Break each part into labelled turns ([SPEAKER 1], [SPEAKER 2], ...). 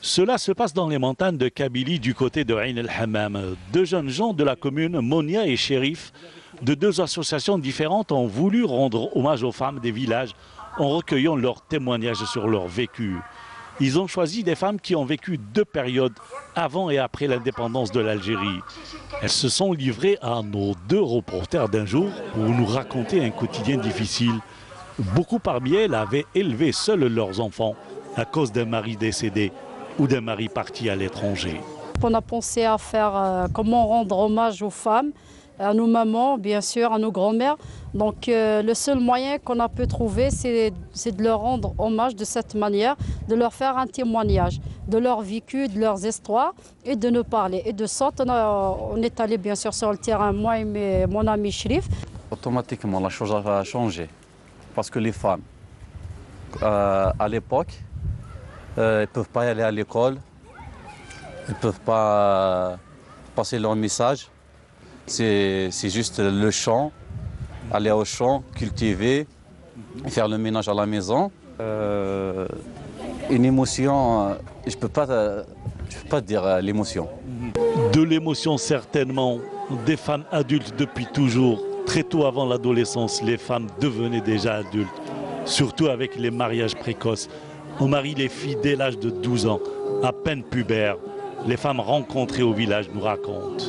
[SPEAKER 1] Cela se passe dans les montagnes de Kabylie du côté de Ain el-Hammam. Deux jeunes gens de la commune, Monia et Chérif, de deux associations différentes, ont voulu rendre hommage aux femmes des villages en recueillant leurs témoignages sur leur vécu. Ils ont choisi des femmes qui ont vécu deux périodes avant et après l'indépendance de l'Algérie. Elles se sont livrées à nos deux reporters d'un jour pour nous raconter un quotidien difficile. Beaucoup parmi elles avaient élevé seules leurs enfants à cause d'un mari décédé ou d'un mari parti à l'étranger.
[SPEAKER 2] On a pensé à faire comment rendre hommage aux femmes, à nos mamans, bien sûr, à nos grands-mères. Donc le seul moyen qu'on a pu trouver, c'est de leur rendre hommage de cette manière, de leur faire un témoignage de leur vécu, de leurs histoires et de nous parler. Et de sorte, on est allé bien sûr sur le terrain, moi et mon ami Chérif.
[SPEAKER 3] Automatiquement, la chose a changé parce que les femmes, à l'époque, elles ne peuvent pas aller à l'école, elles ne peuvent pas passer leur message. C'est juste le champ, aller au champ, cultiver, faire le ménage à la maison. Une émotion, je ne peux pas dire l'émotion.
[SPEAKER 1] De l'émotion certainement, des femmes adultes depuis toujours. Très tôt avant l'adolescence, les femmes devenaient déjà adultes, surtout avec les mariages précoces. On marie les filles dès l'âge de 12 ans, à peine pubères. Les femmes rencontrées au village nous racontent.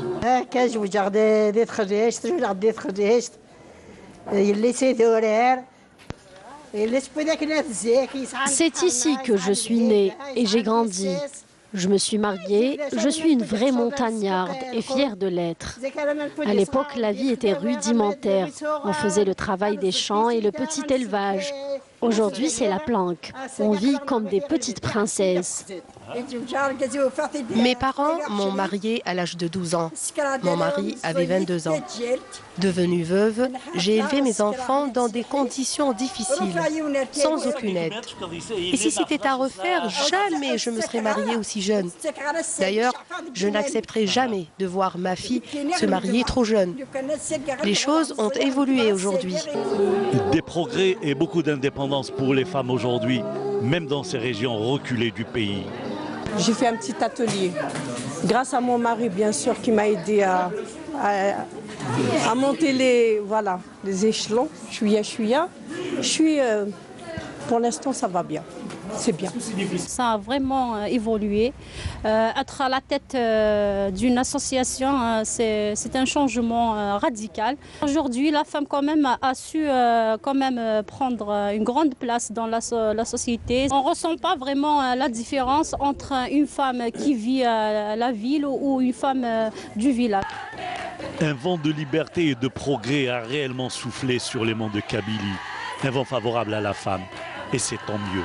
[SPEAKER 4] C'est ici que je suis née et j'ai grandi. Je me suis mariée, je suis une vraie montagnarde et fière de l'être. À l'époque, la vie était rudimentaire. On faisait le travail des champs et le petit élevage. Aujourd'hui, c'est la planque. On vit comme des petites princesses.
[SPEAKER 5] Mes parents m'ont mariée à l'âge de 12 ans. Mon mari avait 22 ans. Devenue veuve, j'ai élevé mes enfants dans des conditions difficiles, sans aucune aide. Et si c'était à refaire, jamais je me serais mariée aussi jeune. D'ailleurs, je n'accepterai jamais de voir ma fille se marier trop jeune. Les choses ont évolué aujourd'hui.
[SPEAKER 1] Des progrès et beaucoup d'indépendance pour les femmes aujourd'hui, même dans ces régions reculées du pays.
[SPEAKER 6] J'ai fait un petit atelier, grâce à mon mari bien sûr qui m'a aidé à monter les échelons, chouïa. Pour l'instant ça va bien, c'est bien.
[SPEAKER 2] Ça a vraiment évolué. Être à la tête d'une association, c'est un changement radical. Aujourd'hui, la femme quand même a su prendre une grande place dans la société. On ne ressent pas vraiment la différence entre une femme qui vit à la ville ou une femme du village.
[SPEAKER 1] Un vent de liberté et de progrès a réellement soufflé sur les monts de Kabylie. Un vent favorable à la femme, et c'est tant mieux.